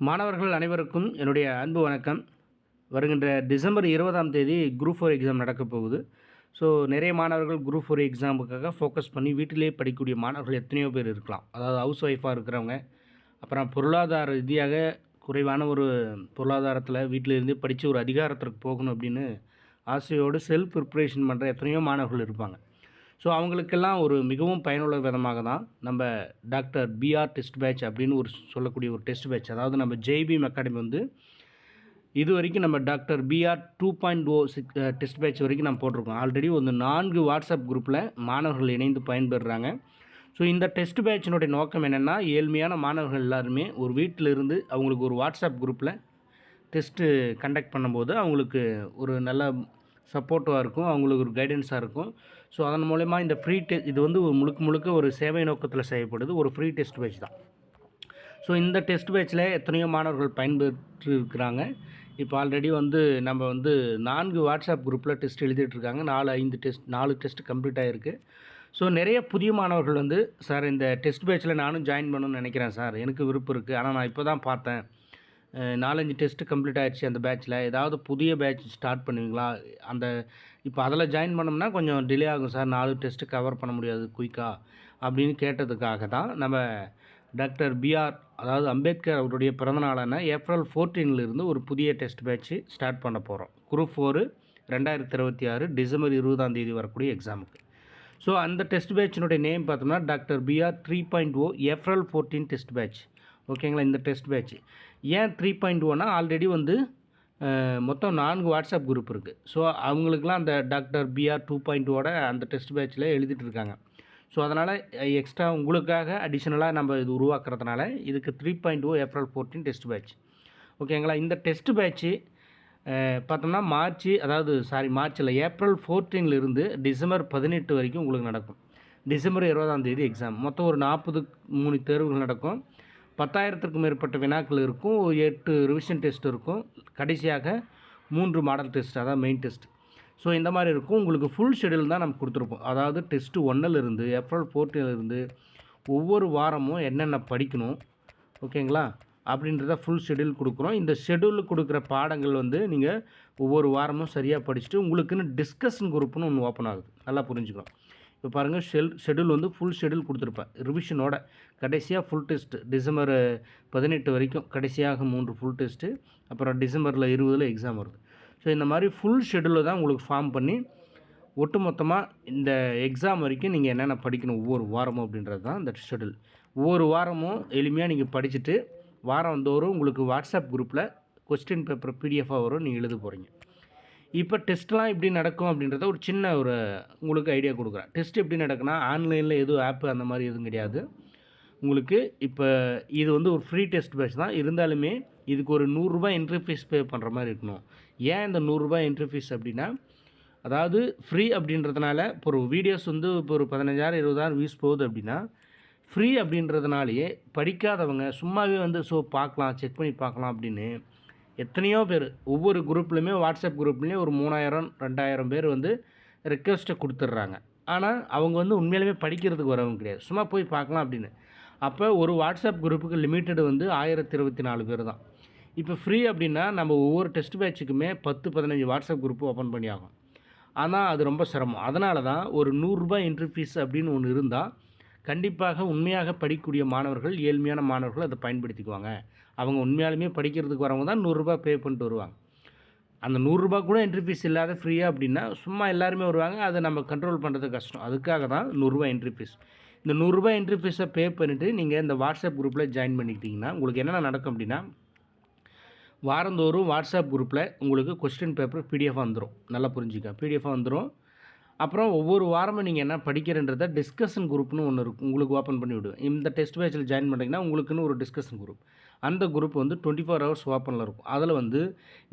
மாணவர்கள் அனைவருக்கும் என்னுடைய அன்பு வணக்கம். வருகின்ற டிசம்பர் 20ஆம் தேதி குரூப் 4 எக்ஸாம் நடக்கப் போகுது. ஸோ நிறைய மாணவர்கள் குரூப் 4 எக்ஸாமுக்காக ஃபோக்கஸ் பண்ணி வீட்டிலேயே படிக்கக்கூடிய மாணவர்கள் எத்தனையோ பேர் இருக்கலாம். அதாவது ஹவுஸ் ஒய்ஃபாக இருக்கிறவங்க, அப்புறம் பொருளாதார ரீதியாக குறைவான ஒரு பொருளாதாரத்தில் வீட்டில் இருந்து படித்து ஒரு அதிகாரத்திற்கு போகணும் அப்படின்னு ஆசையோடு செல்ஃப் ப்ரிப்ரேஷன் பண்ணுற எத்தனையோ மாணவர்கள் இருப்பாங்க. ஸோ அவங்களுக்கெல்லாம் ஒரு மிகவும் பயனுள்ள விதமாக தான் நம்ம டாக்டர் பிஆர் டெஸ்ட் பேட்ச் அப்படின்னு சொல்லக்கூடிய ஒரு டெஸ்ட் பேட்ச், அதாவது நம்ம ஜேபிஎம் அகாடமி வந்து இது வரைக்கும் நம்ம டாக்டர் பிஆர் 2.0 டெஸ்ட் பேட்ச் வரைக்கும் நம்ம போட்டிருக்கோம். ஆல்ரெடி ஒரு 4 வாட்ஸ்அப் குரூப்பில் மாணவர்கள் இணைந்து பயன்பெறுறாங்க. ஸோ இந்த டெஸ்ட் பேட்சினுடைய நோக்கம் என்னென்னா, ஏழ்மையான மாணவர்கள் எல்லாருமே ஒரு வீட்டில் இருந்து அவங்களுக்கு ஒரு வாட்ஸ்அப் குரூப்பில் டெஸ்ட்டு கண்டக்ட் பண்ணும்போது அவங்களுக்கு ஒரு நல்ல சப்போர்ட்டிவாக இருக்கும், அவங்களுக்கு ஒரு கைடன்ஸாக இருக்கும். ஸோ அதன் மூலயமா இந்த ஃப்ரீ இது வந்து முழுக்க ஒரு சேவை நோக்கத்தில் செய்யப்படுது, ஒரு ஃப்ரீ டெஸ்ட் பேட்ச் தான். ஸோ இந்த டெஸ்ட் பேட்சில் எத்தனையோ மாணவர்கள் பயன்பெற்று இருக்கிறாங்க. இப்போ ஆல்ரெடி வந்து நம்ம வந்து 4 வாட்ஸ்அப் குரூப்பில் டெஸ்ட் எழுதிட்டுருக்காங்க. 4 டெஸ்ட் கம்ப்ளீட் ஆகிருக்கு. ஸோ நிறைய புதிய மாணவர்கள் வந்து, சார் இந்த டெஸ்ட் பேட்சில் நானும் ஜாயின் பண்ணணும்னு நினைக்கிறேன் சார், எனக்கு விருப்பம் இருக்குது, ஆனால் நான் இப்போ தான் பார்த்தேன் 4-5 டெஸ்ட்டு கம்ப்ளீட் ஆகிடுச்சு அந்த பேட்சில், ஏதாவது புதிய பேட்ச் ஸ்டார்ட் பண்ணுவீங்களா? இப்போ அதில் ஜாயின் பண்ணோம்னா கொஞ்சம் டிலே ஆகும் சார், 4 டெஸ்ட்டு கவர் பண்ண முடியாது குயிக்காக அப்படின்னு கேட்டதுக்காக தான் நம்ம டாக்டர் பிஆர், அதாவது அம்பேத்கர் அவருடைய பிறந்தநாளான ஏப்ரல் 14 ஒரு புதிய டெஸ்ட் பேட்ச்சு ஸ்டார்ட் பண்ண போகிறோம். குரூப் 4 2026 டிசம்பர் 20ஆம் தேதி வரக்கூடிய எக்ஸாமுக்கு. ஸோ அந்த டெஸ்ட் பேட்சினுடைய நேம் பார்த்தோம்னா doctor PR 3.0 April 14 test batch. ஓகேங்களா? இந்த டெஸ்ட் பேட்ச் ஏன் 3.0னா, ஆல்ரெடி வந்து மொத்தம் 4 வாட்ஸ்அப் குரூப் இருக்குது. ஸோ அவங்களுக்குலாம் அந்த டாக்டர் பிஆர் 2.0 அந்த டெஸ்ட் பேட்சில் எழுதிட்டு இருக்காங்க. ஸோ அதனால் எக்ஸ்ட்ரா உங்களுக்காக அடிஷ்னலாக நம்ம இது உருவாக்குறதுனால இதுக்கு 3.0 ஏப்ரல் 14 டெஸ்ட் பேட்ச். ஓகேங்களா? இந்த டெஸ்ட் பேட்ச்சு பார்த்தோம்னா மார்ச்சில் ஏப்ரல் 14 டிசம்பர் 18 வரைக்கும் உங்களுக்கு நடக்கும். டிசம்பர் 20ஆம் தேதி எக்ஸாம். மொத்தம் ஒரு 43 தேர்வுகள் நடக்கும். 10,000க்கும் மேற்பட்ட வினாக்கள் இருக்கும். 8 ரிவிஷன் டெஸ்ட் இருக்கும். கடைசியாக 3 மாடல் டெஸ்ட், அதாவது மெயின் டெஸ்ட். ஸோ இந்த மாதிரி இருக்கும். உங்களுக்கு ஃபுல் ஷெடியூல் தான் நம்ம கொடுத்துருப்போம். அதாவது டெஸ்ட்டு 1 ஏப்ரல் 14 ஒவ்வொரு வாரமும் என்னென்ன படிக்கணும், ஓகேங்களா, அப்படின்றத ஃபுல் ஷெடியூல் கொடுக்குறோம். இந்த ஷெடியூல் கொடுக்குற பாடங்கள் வந்து நீங்கள் ஒவ்வொரு வாரமும் சரியாக படிச்சுட்டு உங்களுக்குன்னு டிஸ்கஷன் குரூப்னு ஒன்று ஓப்பன் ஆகுது. நல்லா புரிஞ்சுக்கணும். இப்போ பாருங்கள், ஷெடியூல் வந்து ஃபுல் ஷெடியூல் கொடுத்துருப்பேன் ரிவிஷனோட. கடைசியாக ஃபுல் டெஸ்ட்டு டிசம்பர் 18 வரைக்கும் கடைசியாக 3 ஃபுல் டெஸ்ட்டு, அப்புறம் டிசம்பரில் 20 எக்ஸாம் வருது. ஸோ இந்த மாதிரி ஃபுல் ஷெடியூலை தான் உங்களுக்கு ஃபார்ம் பண்ணி ஒட்டுமொத்தமாக இந்த எக்ஸாம் வரைக்கும் நீங்கள் என்னென்ன படிக்கணும் ஒவ்வொரு வாரமும் அப்படின்றது தான் இந்த ஷெடியூல். ஒவ்வொரு வாரமும் எளிமையாக நீங்கள் படிச்சுட்டு வாரம் தோறும் உங்களுக்கு வாட்ஸ்அப் குரூப்பில் கொஸ்டின் பேப்பர் பிடிஎஃபாக வரும், நீங்கள் எழுத போகிறீங்க. இப்போ டெஸ்ட்லாம் எப்படி நடக்கும் அப்படின்றத ஒரு சின்ன உங்களுக்கு ஐடியா கொடுக்குறேன். டெஸ்ட் எப்படி நடக்குன்னா, ஆன்லைனில் எதுவும் ஆப்பு அந்த மாதிரி எதுவும் கிடையாது உங்களுக்கு. இப்போ இது வந்து ஒரு ஃப்ரீ டெஸ்ட் பேட்ச் தான். இருந்தாலுமே இதுக்கு ஒரு ரூ. 100 என்ட்ரி ஃபீஸ் பே பண்ணுற மாதிரி இருக்கணும். ஏன் இந்த ரூ. 100 என்ட்ரி ஃபீஸ் அப்படின்னா, அதாவது ஃப்ரீ அப்படின்றதுனால இப்போ ஒரு வீடியோஸ் வந்து இப்போ ஒரு 15,000 20,000 வியூஸ் போகுது அப்படின்னா, ஃப்ரீ அப்படின்றதுனாலேயே படிக்காதவங்க சும்மாவே வந்து பார்க்கலாம், செக் பண்ணி பார்க்கலாம் அப்படின்னு எத்தனையோ பேர் ஒவ்வொரு குரூப்லையுமே, வாட்ஸ்அப் குரூப்லேயும் ஒரு 3,000 2,000 பேர் வந்து ரெக்வஸ்ட்டை கொடுத்துட்றாங்க. ஆனால் அவங்க வந்து உண்மையிலுமே படிக்கிறதுக்கு வரவங்க கிடையாது, சும்மா போய் பார்க்கலாம் அப்படின்னு. அப்போ ஒரு வாட்ஸ்அப் குரூப்புக்கு லிமிட்டடு வந்து 1024 பேர் தான். இப்போ ஃப்ரீ அப்படின்னா நம்ம ஒவ்வொரு டெஸ்ட் பேட்சுக்குமே 10-15 வாட்ஸ்அப் குரூப்பு ஓப்பன் பண்ணி ஆகும். ஆனால் அது ரொம்ப சிரமம். அதனால தான் ஒரு ரூ. 100 என்ட்ரி ஃபீஸ் அப்படின்னு ஒன்று இருந்தால் கண்டிப்பாக உண்மையாக படிக்கக்கூடிய மாணவர்கள், ஏழ்மையான மாணவர்கள் அதை பயன்படுத்திக்குவாங்க. அவங்க உண்மையாலுமே படிக்கிறதுக்கு வரவங்க தான் ரூ. 100 பே பண்ணிட்டு வருவாங்க. அந்த ரூ. 100 கூட என்ட்ரி ஃபீஸ் இல்லாத ஃப்ரீயாக அப்படின்னா சும்மா எல்லாருமே வருவாங்க, அதை நம்ம கண்ட்ரோல் பண்ணுறது கஷ்டம். அதுக்காக தான் ரூ. 100 என்ட்ரி ஃபீஸ். இந்த ரூ. 100 என்ட்ரி ஃபீஸை பே பண்ணிவிட்டு நீங்கள் இந்த வாட்ஸ்அப் குரூப்பில் ஜாயின் பண்ணிக்கிட்டிங்கன்னா உங்களுக்கு என்னென்ன நடக்கும் அப்படின்னா, வாரந்தோறும் வாட்ஸ்அப் குரூப்பில் உங்களுக்கு கொஸ்டின் பேப்பர் பிடிஎஃபாக வந்துடும். நல்லா புரிஞ்சுக்க, பிடிஎஃபாக வந்துடும். அப்புறம் ஒவ்வொரு வாரமும் நீங்கள் என்ன படிக்கிறன்றதை டிஸ்கஷன் குரூப்னு ஒன்று இருக்கும், உங்களுக்கு ஓப்பன் பண்ணி விடுவேன். இந்த டெஸ்ட் பேட்சில் ஜாயின் பண்ணிங்கன்னா உங்களுக்குன்னு ஒரு டிஸ்கஷன் குரூப், அந்த குரூப் வந்து 24 ஹவர்ஸ் ஓப்பனில் இருக்கும். அதில் வந்து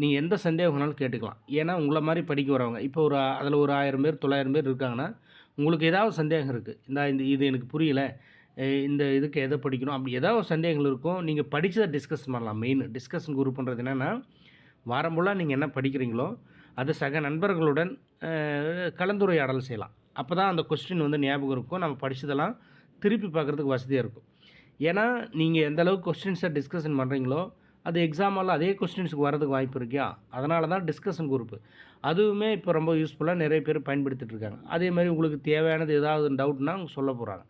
நீங்கள் எந்த சந்தேகம்னாலும் கேட்டுக்கலாம். ஏன்னா உங்களை மாதிரி படிக்க வரவங்க இப்போ அதில் ஒரு 1000 பேர் 900 பேர் இருக்காங்கன்னா, உங்களுக்கு ஏதாவது சந்தேகம் இருக்குது, இது எனக்கு புரியல, இந்த இதுக்கு எதை படிக்கணும் அப்படி ஏதாவது சந்தேகங்கள் இருக்கும், நீங்கள் படித்ததை டிஸ்கஸ் பண்ணலாம். மெயின் டிஸ்கஷன் குரூப்ன்றது என்னென்னா, வாரம் ஃபுல்லாக நீங்கள் என்ன படிக்கிறீங்களோ அது சக நண்பர்களுடன் கலந்துரையாடல் செய்யலாம். அப்போ தான் அந்த கொஸ்டின் வந்து ஞாபகம் இருக்கும், நம்ம படித்ததெல்லாம் திருப்பி பார்க்குறதுக்கு வசதியாக இருக்கும். ஏன்னா நீங்கள் எந்த அளவுக்கு கொஸ்டின்ஸை டிஸ்கஷன் பண்ணுறீங்களோ அது எக்ஸாமெல்லாம் அதே கொஸ்டின்ஸுக்கு வரதுக்கு வாய்ப்பு இருக்கியா. அதனால தான் டிஸ்கஷன் குரூப்பு அதுவுமே இப்போ ரொம்ப யூஸ்ஃபுல்லாக நிறைய பேர் பயன்படுத்திட்டு இருக்காங்க. அதே மாதிரி உங்களுக்கு தேவையானது ஏதாவது டவுட்னா அவங்க சொல்ல போகிறாங்க.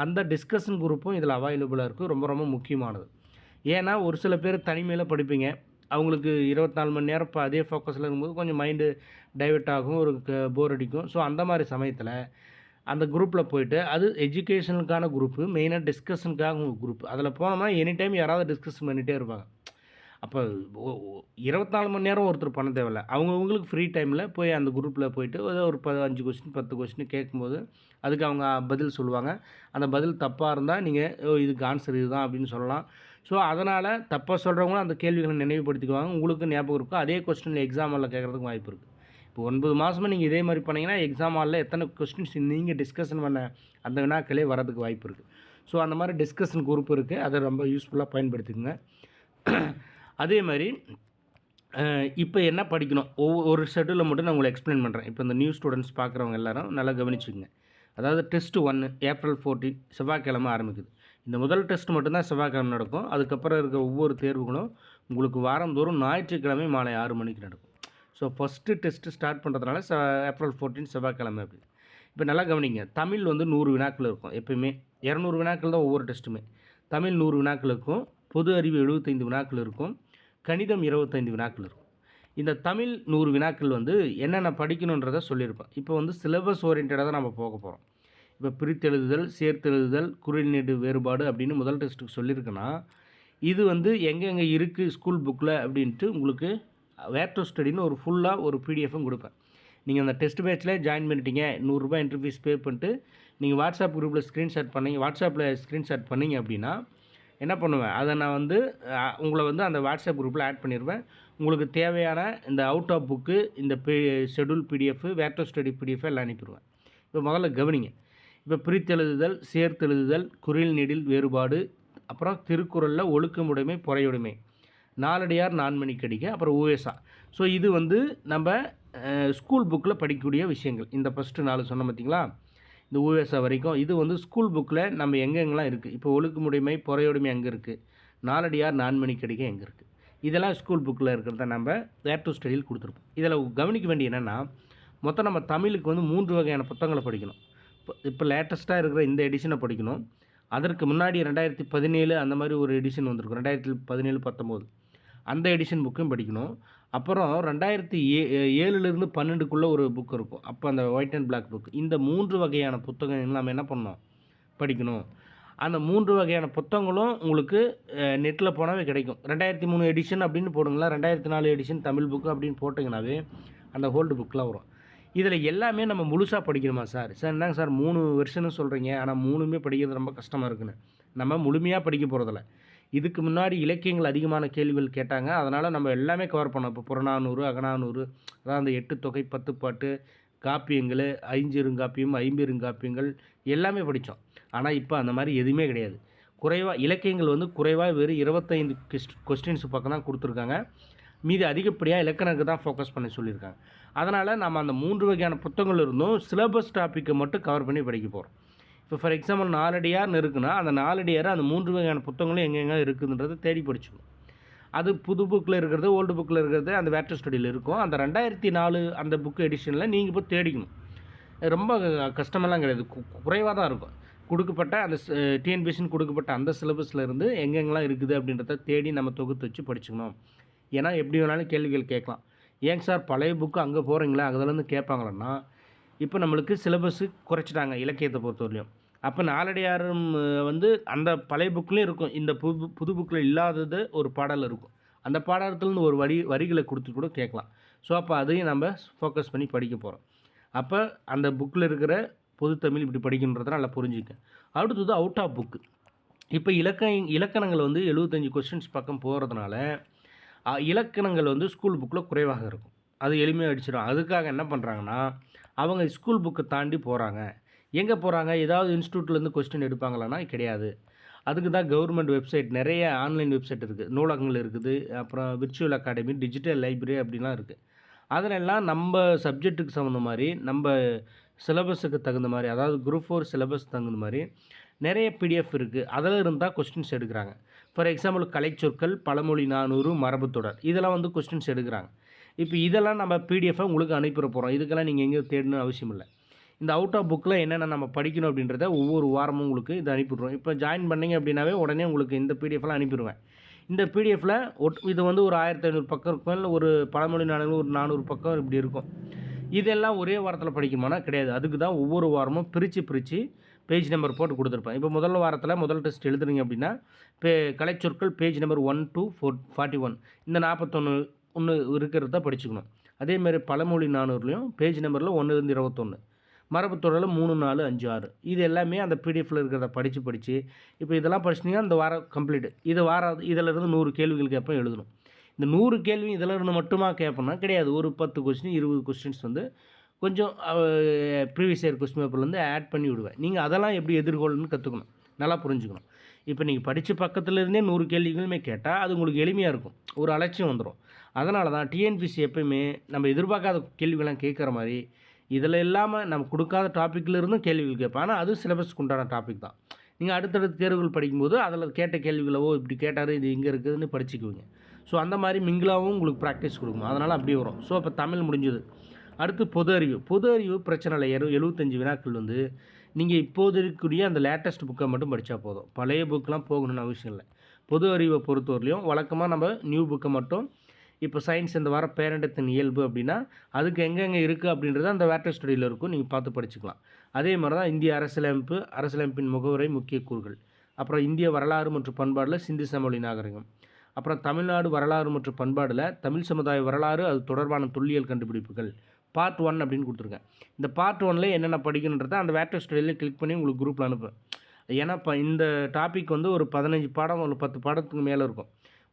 அந்த டிஸ்கஷன் குரூப்பும் இதில் அவைலபிளாக இருக்குது. ரொம்ப ரொம்ப முக்கியமானது. ஏன்னா ஒரு சில பேர் தனிமையில் படிப்பீங்க. அவங்களுக்கு 24 மணி நேரம் இப்போ அதே ஃபோக்கஸில் இருக்கும்போது கொஞ்சம் மைண்டு டைவர்ட் ஆகும், ஒரு போர் அடிக்கும். ஸோ அந்த மாதிரி சமயத்தில் அந்த குரூப்பில் போயிட்டு அது எஜுகேஷனுக்கான குரூப்பு, மெயினாக டிஸ்கஷனுக்காக குரூப். அதில் போனோம்னா எனி டைம் யாராவது டிஸ்கஷன் பண்ணிகிட்டே இருப்பாங்க. அப்போ 24 மணி நேரம் ஒருத்தர் பண்ண தேவையில்ல. அவங்கவுங்களுக்கு ஃப்ரீ டைமில் போய் அந்த குரூப்பில் போயிட்டு ஒரு 5 கொஸ்டின் 10 கொஸ்டின் கேட்கும்போது அதுக்கு அவங்க பதில் சொல்லுவாங்க. அந்த பதில் தப்பாக இருந்தால் நீங்கள் இதுக்கு ஆன்சர் இதுதான் அப்படின்னு சொல்லலாம். ஸோ அதனால் தப்பாக சொல்கிறவங்களும் அந்த கேள்விகளை நினைவுபடுத்திக்குவாங்க. உங்களுக்கு ஞாபகம் இருக்கும். அதே கொஸ்டினில் எக்ஸாம் ஹாலில் கேட்குறதுக்கு வாய்ப்பு இருக்குது. இப்போ 9 மாதமாக நீங்கள் இதே மாதிரி பண்ணிங்கன்னா எக்ஸாம் ஹாலில் எத்தனை கொஸ்டின்ஸ் நீங்கள் டிஸ்கஷன் பண்ண அந்த வினாக்களே வரதுக்கு வாய்ப்பு இருக்குது. ஸோ அந்த மாதிரி டிஸ்கஷன் குரூப் இருக்குது. அதை ரொம்ப யூஸ்ஃபுல்லாக பயன்படுத்திக்கோங்க. அதே மாதிரி இப்போ என்ன படிக்கணும் ஒரு ஷெட்யூலை மட்டும் நான் உங்களுக்கு எக்ஸ்பிளைன் பண்ணுறேன். இப்போ இந்த நியூ ஸ்டூடெண்ட்ஸ் பார்க்குறவங்க எல்லாரும் நல்லா கவனிச்சுக்கோங்க. அதாவது டெஸ்ட்டு 1 ஏப்ரல் 14 செவ்வாய்க்கிழமை ஆரம்பிக்குது. இந்த முதல் டெஸ்ட் மட்டும்தான் செவ்வாய்க்கிழமை நடக்கும். அதுக்கப்புறம் இருக்க ஒவ்வொரு தேர்வுகளும் உங்களுக்கு வாரந்தோறும் ஞாயிற்றுக்கிழமை மாலை 6 மணிக்கு நடக்கும். ஸோ ஃபஸ்ட்டு டெஸ்ட்டு ஸ்டார்ட் பண்ணுறதுனால ஏப்ரல் 14 செவ்வாய்க்கிழமை அப்படி. இப்போ நல்லா கவனிங்க. தமிழ் வந்து 100 வினாக்கள் இருக்கும். எப்பயுமே 200 வினாக்கள் தான் ஒவ்வொரு டெஸ்ட்டுமே. தமிழ் 100 வினாக்கள் இருக்கும். பொது அறிவு 75 வினாக்கள் இருக்கும். கணிதம் 25 வினாக்கள் இருக்கும். இந்த தமிழ் 100 வினாக்கள் வந்து என்னென்ன படிக்கணுன்றதை சொல்லியிருப்பேன். இப்போ வந்து சிலபஸ் ஓரியன்டாக தான் நம்ம போக போகிறோம். இப்போ பிரித்தெழுதுதல், சேர்த்தெழுதுதல், குறில்நெடு வேறுபாடு அப்படின்னு முதல் டெஸ்ட்டுக்கு சொல்லியிருக்கேன்னா, இது வந்து எங்கெங்கே இருக்குது ஸ்கூல் புக்கில் அப்படின்ட்டு உங்களுக்கு வேர் டு ஸ்டடின்னு ஒரு ஃபுல்லாக ஒரு பிடிஎஃப்பும் கொடுப்பேன். நீங்கள் அந்த டெஸ்ட் பேட்சில் ஜாயின் பண்ணிட்டீங்க, ₹100 என்ட்ரி ஃபீஸ் பே பண்ணிட்டு நீங்கள் வாட்ஸ்அப் குரூப்பில் வாட்ஸ்அப்பில் ஸ்க்ரீன்ஷாட் பண்ணிங்க அப்படின்னா என்ன பண்ணுவேன், அதை நான் வந்து உங்களை வந்து அந்த வாட்ஸ்அப் குரூப்பில் ஆட் பண்ணிடுவேன். உங்களுக்கு தேவையான இந்த அவுட் ஆஃப் புக்கு, இந்த schedule PDF, where to study PDF எல்லாம் அனுப்பிடுவேன். இப்போ முதல்ல கவனிங்க. இப்போ பிரித்தெழுதுதல், சேர்த்தெழுதுதல், குறில் நெடில் வேறுபாடு, அப்புறம் திருக்குறளில் ஒழுக்கமுடைமை, பொறையுடைமை, நாலடியார் நான்மணிக்கடிகை, அப்புறம் ஓஎஸ்ஆ. ஸோ இது வந்து நம்ம ஸ்கூல் புக்கில் படிக்கக்கூடிய விஷயங்கள். இந்த ஃபஸ்ட்டு 4 சொன்ன பார்த்தீங்களா, இந்த ஓஎஸ்ஆ வரைக்கும் இது வந்து ஸ்கூல் புக்கில் நம்ம எங்கெங்கெல்லாம் இருக்குது. இப்போ ஒழுக்கமுடைமை, பொறையுடைமை எங்கே இருக்குது, நாலடியார் நான்மணிக்கடிகை எங்கே இருக்குது, இதெல்லாம் ஸ்கூல் புக்கில் இருக்கிறத நம்ம வேர் டு ஸ்டடியில் கொடுத்துருப்போம். இதில் கவனிக்க வேண்டிய என்னென்னா, மொத்தம் நம்ம தமிழுக்கு வந்து 3 வகையான புத்தகங்களை படிக்கணும். இப்போ லேட்டஸ்ட்டாக இருக்கிற இந்த எடிஷனை படிக்கணும். அதற்கு முன்னாடி 2017 அந்த மாதிரி ஒரு எடிஷன் வந்திருக்கும். 2017, 19 அந்த எடிஷன் புக்கும் படிக்கணும். அப்புறம் 2007லேருந்து 12க்குள்ளே ஒரு புக் இருக்கும். அப்போ அந்த ஒயிட் அண்ட் பிளாக் புக். இந்த 3 வகையான புத்தகங்கள் நம்ம என்ன பண்ணணும், படிக்கணும். அந்த 3 வகையான புத்தகங்களும் உங்களுக்கு நெட்டில் போனாவே கிடைக்கும். 2003 எடிஷன் அப்படின்னு போடுங்களா, 2004 எடிஷன் தமிழ் புக்கு அப்படின்னு போட்டிங்கனாவே அந்த ஹோல்டு புக்கெலாம் வரும். இதில் எல்லாமே நம்ம முழுசாக படிக்கணுமா சார்? என்னங்க சார் 3 வெர்ஷன்னு சொல்கிறீங்க, ஆனால் 3மே படிக்கிறது ரொம்ப கஷ்டமாக இருக்குன்னு. நம்ம முழுமையாக படிக்க போகிறதில்ல. இதுக்கு முன்னாடி இலக்கியங்கள் அதிகமான கேள்விகள் கேட்டாங்க. அதனால் நம்ம எல்லாமே கவர் பண்ணோம். இப்போ புறநானூறு, அகநானூறு, அதாவது அந்த 8 தொகை, 10 பாட்டு, காப்பியங்கள், ஐஞ்சிறுங்காப்பியம், ஐம்பெருங்காப்பியங்கள் எல்லாமே படித்தோம். ஆனால் இப்போ அந்த மாதிரி எதுவுமே கிடையாது. இலக்கியங்கள் வந்து குறைவாக வெறும் 25 கொஸ்டின்ஸ் பக்கம் தான் கொடுத்துருக்காங்க. மீதி அதிகப்படியாக இலக்கணத்துக்கு தான் ஃபோக்கஸ் பண்ணி சொல்லியிருக்காங்க. அதனால் நம்ம அந்த 3 வகையான புத்தகங்கள் இருந்தும் சிலபஸ் டாப்பிக்கை மட்டும் கவர் பண்ணி படிக்க போகிறோம். இப்போ ஃபார் எக்ஸாம்பிள் நாலடியார்னு இருக்குன்னா, அந்த நாலடியார் அந்த 3 வகையான புத்தகங்களும் எங்கெங்கே இருக்குதுன்றதை தேடி படிச்சுக்கணும். அது புது புக்கில் இருக்கிறது, ஓல்டு புக்கில் இருக்கிறது அந்த வேர் டு ஸ்டடியில் இருக்கும். அந்த 2004 அந்த புக் எடிஷனில் நீங்கள் போய் தேடிக்கணும். ரொம்ப கஷ்டமெல்லாம் கிடையாது, குறைவாக தான் இருக்கும். கொடுக்கப்பட்ட அந்த டிஎன்பிஎஸ்சின்னு கொடுக்கப்பட்ட அந்த சிலபஸில் இருந்து எங்கெங்கெல்லாம் இருக்குது அப்படின்றத தேடி நம்ம தொகுத்து வச்சு படிச்சுக்கணும். ஏன்னா எப்படி வேணாலும் கேள்விகள் கேட்கலாம். ஏங்க சார் பழைய புக்கு அங்கே போகிறீங்களா, அதிலேருந்து கேட்பாங்களன்னா, இப்போ நம்மளுக்கு சிலபஸ்ஸு குறைச்சிட்டாங்க இலக்கியத்தை பொறுத்தவரையும். அப்போ நாலடியாரும் வந்து அந்த பழைய புக்லேயும் இருக்கும். இந்த புது புக்கில் இல்லாதது ஒரு பாடல் இருக்கும். அந்த பாடத்துலேருந்து ஒரு வரிகளை கொடுத்து கூட கேட்கலாம். ஸோ அப்போ அதையும் நம்ம ஃபோக்கஸ் பண்ணி படிக்க போகிறோம். அப்போ அந்த புக்கில் இருக்கிற பொது தமிழ் இப்படி படிக்கணுன்றதை நல்லா புரிஞ்சுக்க. அடுத்தது அவுட் ஆஃப் புக்கு. இப்போ இலக்கணங்கள் வந்து 75 கொஸ்டின்ஸ் பக்கம் போகிறதுனால இலக்கணங்கள் வந்து ஸ்கூல் புக்கில் குறைவாக இருக்கும். அது எளிமையாக அடிச்சிடும். அதுக்காக என்ன பண்ணுறாங்கன்னா, அவங்க ஸ்கூல் புக்கை தாண்டி போகிறாங்க. எங்கே போகிறாங்க, ஏதாவது இன்ஸ்டியூட்லேருந்து கொஸ்டின் எடுப்பாங்களான்னா கிடையாது. அதுக்கு தான் கவர்மெண்ட் வெப்சைட், நிறைய ஆன்லைன் வெப்சைட் இருக்குது, நூலகங்கள் இருக்குது, அப்புறம் விர்ச்சுவல் அகாடமி, டிஜிட்டல் லைப்ரரி அப்படிலாம் இருக்குது. அதிலெல்லாம் நம்ம சப்ஜெக்ட்டுக்கு தகுந்த மாதிரி, நம்ம சிலபஸுக்கு தகுந்த மாதிரி, அதாவது குரூப் 4 சிலபஸ் தகுந்த மாதிரி நிறைய பிடிஎஃப் இருக்குது. அதில் இருந்தால் கொஸ்டின்ஸ் எடுக்கிறாங்க. ஃபார் எக்ஸாம்பிள் கலைச்சொற்கள், பழமொழி 400, மரபுத்தொடர் இதெல்லாம் வந்து கொஸ்டின்ஸ் எடுக்கிறாங்க. இப்போ இதெல்லாம் நம்ம பிடிஎஃபாக உங்களுக்கு அனுப்பிட போகிறோம். இதுக்கெல்லாம் நீங்கள் எங்கேயும் தேடணும்னு அவசியம் இல்லை. இந்த அவுட் ஆஃப் புக்கில் என்னென்ன நம்ம படிக்கணும் அப்படின்றத ஒவ்வொரு வாரமும் உங்களுக்கு இதை அனுப்பிவிட்ருவோம். இப்போ ஜாயின் பண்ணிங்க அப்படின்னாவே உடனே உங்களுக்கு இந்த பிடிஎஃப்லாம் அனுப்பிடுவேன். இந்த பிடிஎஃப்பில் இது வந்து ஒரு 1500 பக்கம் இருக்கும், இல்லை ஒரு பழமொழி 400 ஒரு 400 பக்கம் இப்படி இருக்கும். இதெல்லாம் ஒரே வாரத்தில் படிக்குமானா கிடையாது. அதுக்கு தான் ஒவ்வொரு வாரமும் பிரித்து பேஜ் நம்பர் போட்டு கொடுத்துருப்பேன். இப்போ முதல் வாரத்தில் முதல் டெஸ்ட் எழுதுறீங்க அப்படின்னா கலைச்சொற்கள் பேஜ் நம்பர் 1 to 41 இந்த 41 இருக்கிறத படிச்சுக்கணும். அதேமாதிரி பழமொழி 400லையும் பேஜ் நம்பரில் 1 to 21, மரபுத்தொடரில் 3, 4, 5, 6 இது எல்லாமே அந்த பிடிஎஃப்பில் இருக்கிறத படித்து இப்போ இதெல்லாம் படிச்சிட்டிங்கன்னா இந்த வாரம் கம்ப்ளீட். இதிலிருந்து 100 கேள்விகள் கேட்பேன், எழுதணும். இந்த 100 கேள்வி இதில் இருந்து மட்டுமா கேட்போம்னா கிடையாது. ஒரு 10 கொஸ்டின் 20 கொஸ்டின்ஸ் வந்து கொஞ்சம் ப்ரீவியஸ் இயர் கொஸ்டின் பேப்பர்லேருந்து ஆட் பண்ணி விடுவேன். நீங்கள் அதெல்லாம் எப்படி எதிர்கொள்ளணும்னு கற்றுக்கணும், நல்லா புரிஞ்சுக்கணும். இப்போ நீங்கள் படித்த பக்கத்துலேருந்தே 100 கேள்விகளுமே கேட்டால் அது உங்களுக்கு எளிமையாக இருக்கும், ஒரு அலட்சியம் வந்துடும். அதனால தான் டிஎன்பிசி எப்போயுமே நம்ம எதிர்பார்க்காத கேள்விகள்லாம் கேட்குற மாதிரி இதில் இல்லாமல் நம்ம கொடுக்காத டாப்பிக்கிலிருந்தும் கேள்விகள் கேட்பேன். ஆனால் அது சிலபஸ்க்கு உண்டான டாபிக் தான். நீங்கள் அடுத்தடுத்த தேர்வுகள் படிக்கும்போது அதில் கேட்ட கேள்விகளவோ இப்படி கேட்டார் இது இங்கே இருக்குதுன்னு படிச்சுக்குவீங்க. ஸோ அந்த மாதிரி மிங்கிலாகவும் உங்களுக்கு ப்ராக்டிஸ் கொடுக்கணும். அதனால் அப்படியே வரும். ஸோ இப்போ தமிழ் முடிஞ்சது. அடுத்து பொது அறிவு பிரச்சனை இல்லை. 75 வினாக்கள் வந்து நீங்கள் இப்போது இருக்கக்கூடிய அந்த லேட்டஸ்ட் புக்கை மட்டும் படித்தா போதும். பழைய புக்கெலாம் போகணும்னு அவசியம் இல்லை. பொது அறிவை பொறுத்தவரையிலையும் வழக்கமாக நம்ம நியூ புக்கை மட்டும் இப்போ சயின்ஸ் இந்த வாரம் பேரண்டத்தின் இயல்பு அப்படின்னா அதுக்கு எங்கெங்கே இருக்குது அப்படின்றது அந்த வேட்டர் ஸ்டடியில் இருக்கும், நீங்கள் பார்த்து படிச்சுக்கலாம். அதே மாதிரி தான் இந்திய அரசியலமைப்பின் முகவுரை முக்கிய கூறுகள், அப்புறம் இந்திய வரலாறு மற்றும் பண்பாடில் சிந்து சமவெளி நாகரிகம், அப்புறம் தமிழ்நாடு வரலாறு மற்றும் பண்பாடில் தமிழ் சமுதாய வரலாறு அது தொடர்பான தொல்லியல் கண்டுபிடிப்புகள் பார்ட் 1 அப்படின்னு கொடுத்துருக்கேன். இந்த பார்ட் 1ல் என்னென்ன படிக்கணுன்றதை அந்த வேட்டர் ஸ்டடியில் கிளிக் பண்ணி உங்களுக்கு குரூப்பில் அனுப்பேன். ஏன்னா இப்போ இந்த டாபிக் வந்து ஒரு 15 பாடம் ஒரு 10 பாடத்துக்கு மேலே இருக்கும்.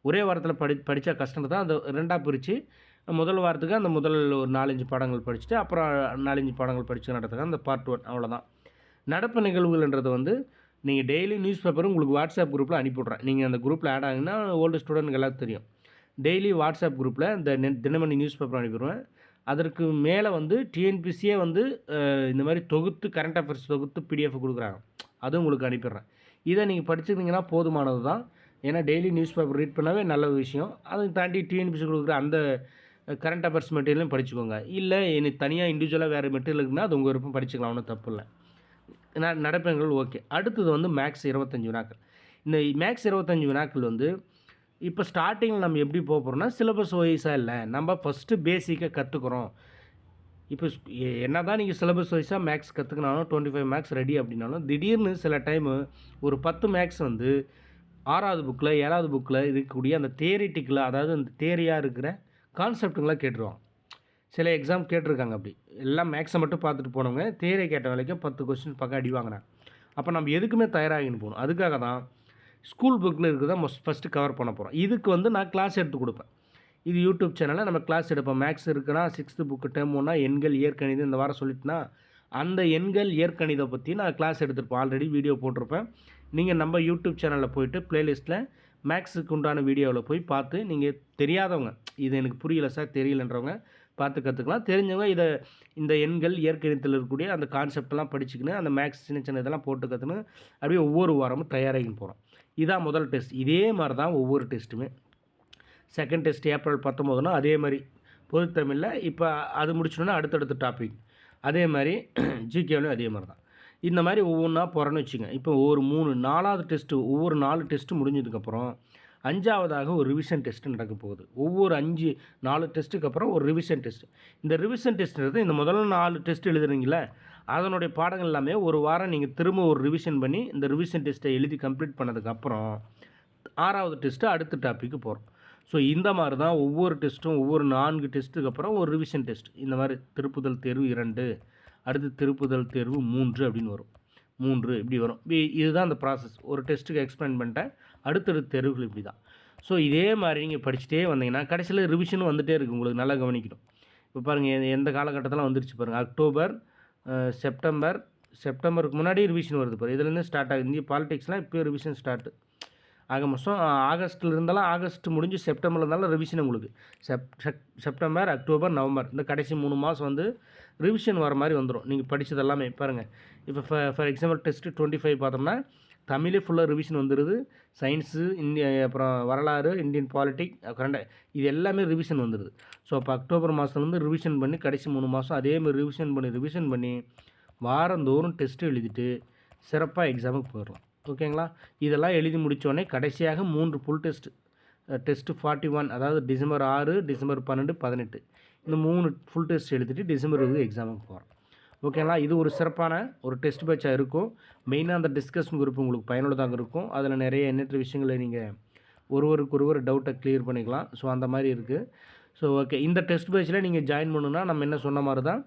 ஒரே வாரத்தில் படித்தா கஷ்டம் தான். அந்த 2ஆக பிரித்து முதல் வாரத்துக்கு அந்த முதல் ஒரு 4-5 பாடங்கள் படிச்சுட்டு அப்புறம் 4-5 பாடங்கள் படித்து நடத்துங்க அந்த பார்ட் 1. அவ்வளோதான். நடப்பு நிகழ்வுகள்ன்றது வந்து நீங்கள் டெய்லி நியூஸ் பேப்பரும் உங்களுக்கு வாட்ஸ்அப் குரூப்பில் அனுப்பிவிட்றேன். நீங்கள் அந்த குரூப்பில் ஆட் ஆகிங்கன்னா ஓல்டு ஸ்டூடெண்ட்க்கு எல்லாத்துக்கும் தெரியும். டெய்லி வாட்ஸ்அப் குரூப்பில் இந்த தினமணி நியூஸ் பேப்பர் அனுப்பிடுவேன். அதற்கு மேலே வந்து டிஎன்பிசியே வந்து இந்த மாதிரி தொகுத்து கரண்ட் அஃபேர்ஸ் தொகுத்து பிடிஎஃப் கொடுக்குறாங்க, அதுவும் உங்களுக்கு அனுப்பிடுறேன். இதை நீங்கள் படிச்சுக்கிட்டிங்கன்னா போதுமானது தான். ஏன்னா டெய்லி நியூஸ் பேப்பர் ரீட் பண்ணவே நல்ல விஷயம். அதை தாண்டி டிஎன்பிசி கொடுக்குற அந்த கரண்ட் அஃபேர்ஸ் மெட்டீரியலும் படிச்சுக்கோங்க. இல்லை எனக்கு தனியாக இண்டிவிஜுவலாக வேறு மெட்டீரியல் இருக்குன்னா அது உங்கள் விருப்பம் படிச்சுக்கலாம், ஒன்றும் தப்பு இல்லை. நடப்புகள் ஓகே. அடுத்தது வந்து மேக்ஸ் 25 வினாக்கள். இந்த மேக்ஸ் 25 வினாக்கள் வந்து இப்போ ஸ்டார்டிங்கில் நம்ம எப்படி போக போகிறோம்னா சிலபஸ் வைஸாக இல்லை, நம்ம ஃபஸ்ட்டு பேசிக்காக கற்றுக்குறோம். இப்போ என்ன தான் நீங்கள் சிலபஸ் வைஸாக மேக்ஸ் கற்றுக்கினாலும் 25 மேக்ஸ் ரெடி அப்படின்னாலும் திடீர்னு சில டைமு ஒரு 10 மேக்ஸ் வந்து 6வது புக்கில் 7வது புக்கில் இருக்கக்கூடிய அந்த தியரிட்டிக்கில், அதாவது அந்த தியரியாக இருக்கிற கான்செப்ட்டுங்களாம் கேட்டுருவாங்க. சில எக்ஸாம் கேட்டிருக்காங்க. அப்படி எல்லாம் மேக்ஸை மட்டும் பார்த்துட்டு போனவங்க தியரி கேட்ட வேலைக்கும் 10 கொஸ்டின் பக்கம் அடி வாங்கினேன். அப்போ நம்ம எதுக்குமே தயாராகின்னு போகணும். அதுக்காக தான் ஸ்கூல் புக்கில் இருக்கிறத ஃபஸ்ட்டு கவர் பண்ண போகிறோம். இதுக்கு வந்து நான் கிளாஸ் எடுத்து கொடுப்பேன். இது யூடியூப் சேனலில் நம்ம கிளாஸ் எடுப்போம். மேக்ஸ் இருக்குன்னா 6th புக்கு டேர்ம் 1 எண்கள் இயற்கணிதம் இந்த வாரம் சொல்லிட்டுனா அந்த எண்கள் இயற்கணிதம் பற்றி நான் கிளாஸ் எடுத்துருப்பேன். ஆல்ரெடி வீடியோ போட்டிருப்பேன். நீங்கள் நம்ம யூடியூப் சேனலில் போய்ட்டு ப்ளேலிஸ்ட்டில் மேக்ஸுக்கு உண்டான வீடியோவில் போய் பார்த்து நீங்கள் தெரியாதவங்க இது எனக்கு புரியல சார் தெரியலன்றவங்க பார்த்து கற்றுக்கலாம். தெரிஞ்சவங்க இந்த எண்கள் இயற்கணிதத்தில் இருக்கக்கூடிய அந்த கான்செப்டெல்லாம் படிச்சுக்கின்னு அந்த மேக்ஸ் சின்ன சின்ன இதெல்லாம் போட்டு கற்றுன்னு அப்படியே ஒவ்வொரு வாரமும் தயாராகின்னு போகிறோம். இதான் முதல் டெஸ்ட். இதே மாதிரி தான் ஒவ்வொரு டெஸ்ட்டுமே. செகண்ட் டெஸ்ட் April 19 அதே மாதிரி பொதுத்தமிழில். இப்போ அது முடிச்சோன்னா அடுத்தடுத்த டாபிக் அதே மாதிரி ஜிகேவிலையும் அதே மாதிரி தான். இந்த மாதிரி ஒவ்வொன்றா போகிறோன்னு வச்சுங்க. இப்போ ஒரு 4வது டெஸ்ட்டு ஒவ்வொரு 4 டெஸ்ட்டு முடிஞ்சதுக்கப்புறம் 5வதாக ஒரு ரிவிஷன் டெஸ்ட்டு நடக்க போகுது. ஒவ்வொரு 4 டெஸ்ட்டுக்கு அப்புறம் ஒரு ரிவிஷன் டெஸ்ட். இந்த ரிவிஷன் டெஸ்ட்டுன்றது இந்த முதல்ல 4 டெஸ்ட் எழுதுறீங்களே அதனுடைய பாடங்கள் எல்லாமே ஒரு வாரம் நீங்கள் திரும்ப ஒரு ரிவிஷன் பண்ணி இந்த ரிவிஷன் டெஸ்ட்டை எழுதி கம்ப்ளீட் பண்ணதுக்கப்புறம் 6வது டெஸ்ட்டு அடுத்த டாப்பிக்கு போகிறோம். ஸோ இந்த மாதிரி தான் ஒவ்வொரு டெஸ்ட்டும் ஒவ்வொரு 4 டெஸ்ட்டுக்கு அப்புறம் ஒரு ரிவிஷன் டெஸ்ட். இந்த மாதிரி திருப்புதல் தேர்வு 2, அடுத்து திருப்புதல் தேர்வு 3 அப்படின்னு வரும். 3 இப்படி வரும். இதுதான் அந்த ப்ராசஸ். ஒரு டெஸ்ட்டுக்கு எக்ஸ்பிளைன் பண்ணிட்டேன். அடுத்தடுத்த தேர்வுகள் இப்படி தான். ஸோ இதே மாதிரி நீங்கள் படிச்சுட்டே வந்தீங்கன்னா கடைசியில் ரிவிஷனும் வந்துகிட்டே இருக்குது. உங்களுக்கு நல்லா கவனிக்கணும். இப்போ பாருங்கள் எந்த காலகட்டத்தில் வந்துருச்சு பாருங்கள். அக்டோபர், செப்டம்பருக்கு முன்னாடி ரிவிஷன் வருது பாரு. இதுலேருந்து ஸ்டார்ட் ஆகுது. இந்திய பாலிடிக்ஸ்லாம் இப்போ ரிவிஷன் ஸ்டார்ட்டு. ஆகஸ்ட்டில் இருந்தாலும் ஆகஸ்ட் முடிஞ்சு செப்டம்பரில் இருந்தாலும் ரிவிஷன் உங்களுக்கு செப்டம்பர், அக்டோபர், நவம்பர் இந்த கடைசி 3 மாதம் வந்து ரிவிஷன் வர மாதிரி வந்துடும். நீங்கள் படித்தது எல்லாமே பாருங்கள். இப்போ ஃபார் எக்ஸாம்பிள் டெஸ்ட்டு 25 பார்த்தோம்னா தமிழே ஃபுல்லாக ரிவிஷன் வந்துடுது. சயின்ஸு, அப்புறம் வரலாறு, இந்தியன் பாலிட்டிக், கரண்ட் இது எல்லாமே ரிவிஷன் வந்துடுது. ஸோ அப்போ அக்டோபர் மாதத்துலேருந்து ரிவிஷன் பண்ணி கடைசி 3 மாதம் அதேமாதிரி ரிவிஷன் பண்ணி வாரந்தோறும் டெஸ்ட்டு எழுதிட்டு சிறப்பாக எக்ஸாமுக்கு போயிடலாம். ஓகேங்களா? இதெல்லாம் எழுதி முடித்தோடனே கடைசியாக 3 ஃபுல் டெஸ்ட்டு 41, அதாவது டிசம்பர் 6, டிசம்பர் 12, 18 இந்த 3 ஃபுல் டெஸ்ட் எழுதிட்டு டிசம்பர் 20 எக்ஸாமுக்கு போகிறோம். ஓகேங்களா? இது ஒரு சிறப்பான ஒரு டெஸ்ட் பேட்சாக இருக்கும். மெயினாக அந்த டிஸ்கஷன் குரூப் உங்களுக்கு பயனுள்ளதாக இருக்கும். அதில் நிறைய எண்ணற்ற விஷயங்களை நீங்கள் ஒருவருக்கு டவுட்டை கிளியர் பண்ணிக்கலாம். ஸோ அந்த மாதிரி இருக்குது. ஸோ ஓகே, இந்த டெஸ்ட் பேட்சில் நீங்கள் ஜாயின் பண்ணணுன்னா நம்ம என்ன சொன்ன மாதிரி தான்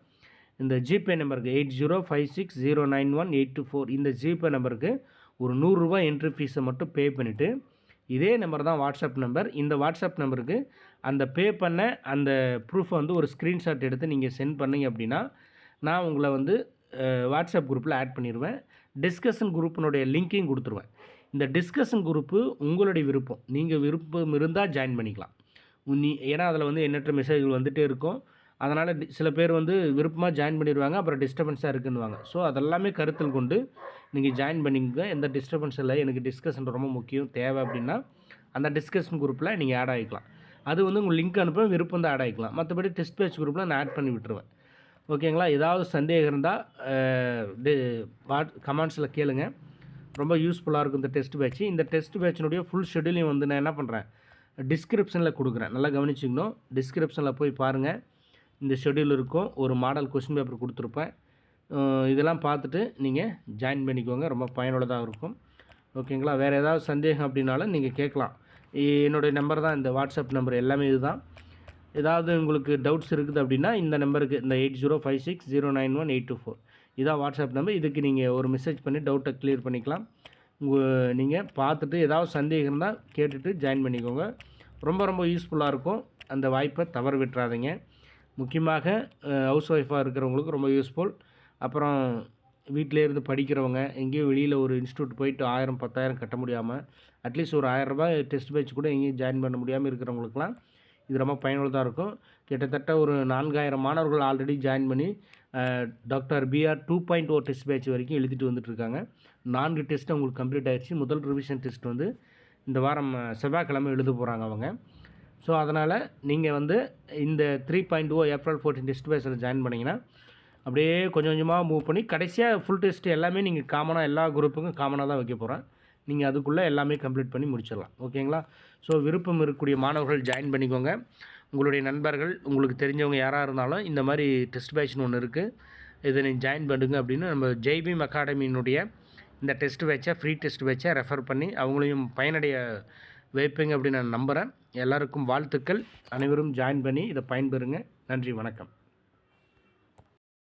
இந்த ஜிபே நம்பருக்கு 8056091824 இந்த ஜிபே நம்பருக்கு ஒரு ₹100 என்ட்ரி ஃபீஸை மட்டும் பே பண்ணிவிட்டு, இதே நம்பர் தான் வாட்ஸ்அப் நம்பர். இந்த வாட்ஸ்அப் நம்பருக்கு அந்த பே பண்ண அந்த ப்ரூஃபை வந்து ஒரு ஸ்க்ரீன்ஷாட் எடுத்து நீங்கள் சென்ட் பண்ணிங்க அப்படின்னா, நான் உங்களை வந்து வாட்ஸ்அப் குரூப்பில் ஆட் பண்ணிடுவேன். டிஸ்கஷன் குரூப்பினுடைய லிங்க்கையும் கொடுத்துருவேன். இந்த டிஸ்கஷன் குரூப்பு உங்களுடைய விருப்பம். நீங்கள் விருப்பம் இருந்தால் ஜாயின் பண்ணிக்கலாம். ஏன்னா அதில் வந்து எண்ணற்ற மெசேஜ்கள் வந்துகிட்டே இருக்கும். அதனால் சில பேர் வந்து விருப்பமாக ஜாயின் பண்ணிடுவாங்க, அப்புறம் டிஸ்டர்பன்ஸாக இருக்குன்னுவாங்க. ஸோ அதெல்லாமே கருத்தில் கொண்டு நீங்கள் ஜாயின் பண்ணிக்கங்க. எந்த டிஸ்டர்பன்ஸ் இல்லை, எனக்கு டிஸ்கஷன் ரொம்ப முக்கியம் தேவை அப்படின்னா அந்த டிஸ்கஷன் குரூப்பில் நீங்கள் ஆட் ஆகிக்கலாம். அது வந்து உங்கள் லிங்க் அனுப்ப விருப்பம் தான் ஆட் ஆகிக்கலாம். மற்றபடி டெஸ்ட் பேட்ச் குரூப்பில் நான் ஆட் பண்ணி விட்டுருவேன். ஓகேங்களா? ஏதாவது சந்தேகம் இருந்தால் கமெண்ட்ஸில் கேளுங்க. ரொம்ப யூஸ்ஃபுல்லாக இருக்கும் இந்த டெஸ்ட் பேட்ச். இந்த டெஸ்ட் பேட்சினுடைய ஃபுல் ஷெடியூலையும் வந்து நான் என்ன பண்ணுறேன், டிஸ்கிரிப்ஷனில் கொடுக்குறேன். நல்லா கவனிச்சிக்கணும். டிஸ்கிரிப்ஷனில் போய் பாருங்கள். இந்த ஷெடியூல் இருக்கும். ஒரு மாடல் கொஸ்டின் பேப்பர் கொடுத்துருப்பேன். இதெல்லாம் பார்த்துட்டு நீங்கள் ஜாயின் பண்ணிக்கோங்க. ரொம்ப பயனுள்ளதாக இருக்கும். ஓகேங்களா? வேறு ஏதாவது சந்தேகம் அப்படின்னாலும் நீங்கள் கேட்கலாம். என்னுடைய நம்பர் தான் இந்த வாட்ஸ்அப் நம்பர், எல்லாமே இதுதான். ஏதாவது உங்களுக்கு டவுட்ஸ் இருக்குது அப்படின்னா இந்த நம்பருக்கு, இந்த 8056091824 இதான் வாட்ஸ்அப் நம்பர். இதுக்கு நீங்கள் ஒரு மெசேஜ் பண்ணி டவுட்டை கிளியர் பண்ணிக்கலாம். நீங்கள் பார்த்துட்டு ஏதாவது சந்தேகம் இருந்தால் கேட்டுட்டு ஜாயின் பண்ணிக்கோங்க. ரொம்ப யூஸ்ஃபுல்லாக இருக்கும். அந்த வாய்ப்பை தவற விட்டுறாதீங்க. முக்கியமாக ஹவுஸ் ஒய்ஃபாக இருக்கிறவங்களுக்கு ரொம்ப யூஸ்ஃபுல். அப்புறம் வீட்டிலே இருந்து படிக்கிறவங்க, எங்கேயும் வெளியில் ஒரு இன்ஸ்டியூட் போயிட்டு 1000 10,000 கட்ட முடியாமல் அட்லீஸ்ட் ஒரு ₹1000 டெஸ்ட் பேட்ச் கூட எங்கேயும் ஜாயின் பண்ண முடியாமல் இருக்கிறவங்களுக்குலாம் இது ரொம்ப பயனுள்ளதாக இருக்கும். கிட்டத்தட்ட ஒரு 4000 மாணவர்கள் ஆல்ரெடி ஜாயின் பண்ணி டாக்டர் பிஆர் 2.0 டெஸ்ட் பேட்ச் வரைக்கும் எழுதிட்டு வந்துட்டுருக்காங்க. 4 டெஸ்ட்டு அவங்களுக்கு கம்ப்ளீட் ஆகிடுச்சு. முதல் ரிவிஷன் டெஸ்ட் வந்து இந்த வாரம் செவ்வாய்க்கிழமை எழுத போகிறாங்க அவங்க. ஸோ அதனால் நீங்கள் வந்து இந்த 3.0 ஏப்ரல் 14 டெஸ்ட் பேட்சில் ஜாயின் பண்ணிங்கன்னா அப்படியே கொஞ்சம் கொஞ்சமாக மூவ் பண்ணி கடைசியாக ஃபுல் டெஸ்ட் எல்லாமே நீங்கள் காமனாக எல்லா குரூப்புக்கும் காமனாக தான் வைக்க போகிறேன். நீங்கள் அதுக்குள்ளே எல்லாமே கம்ப்ளீட் பண்ணி முடிச்சிடலாம். ஓகேங்களா? ஸோ விருப்பம் இருக்கக்கூடிய மாணவர்கள் ஜாயின் பண்ணிக்கோங்க. உங்களுடைய நண்பர்கள், உங்களுக்கு தெரிஞ்சவங்க யாராக இருந்தாலும் இந்த மாதிரி டெஸ்ட் பேட்ச்னு ஒன்று இருக்குது, இதை நீங்கள் ஜாயின் பண்ணுங்க அப்படின்னு நம்ம ஜெய்பீம் அகாடமியினுடைய இந்த டெஸ்ட் பேட்சை, ஃப்ரீ டெஸ்ட் பேட்சை ரெஃபர் பண்ணி அவங்களையும் பயனடைய வைப்பீங்க அப்படின்னு நான் நம்புகிறேன். எல்லாருக்கும் வாழ்த்துக்கள். அனைவரும் ஜாயின் பண்ணி இதை பயன்பெறுங்க. நன்றி, வணக்கம்.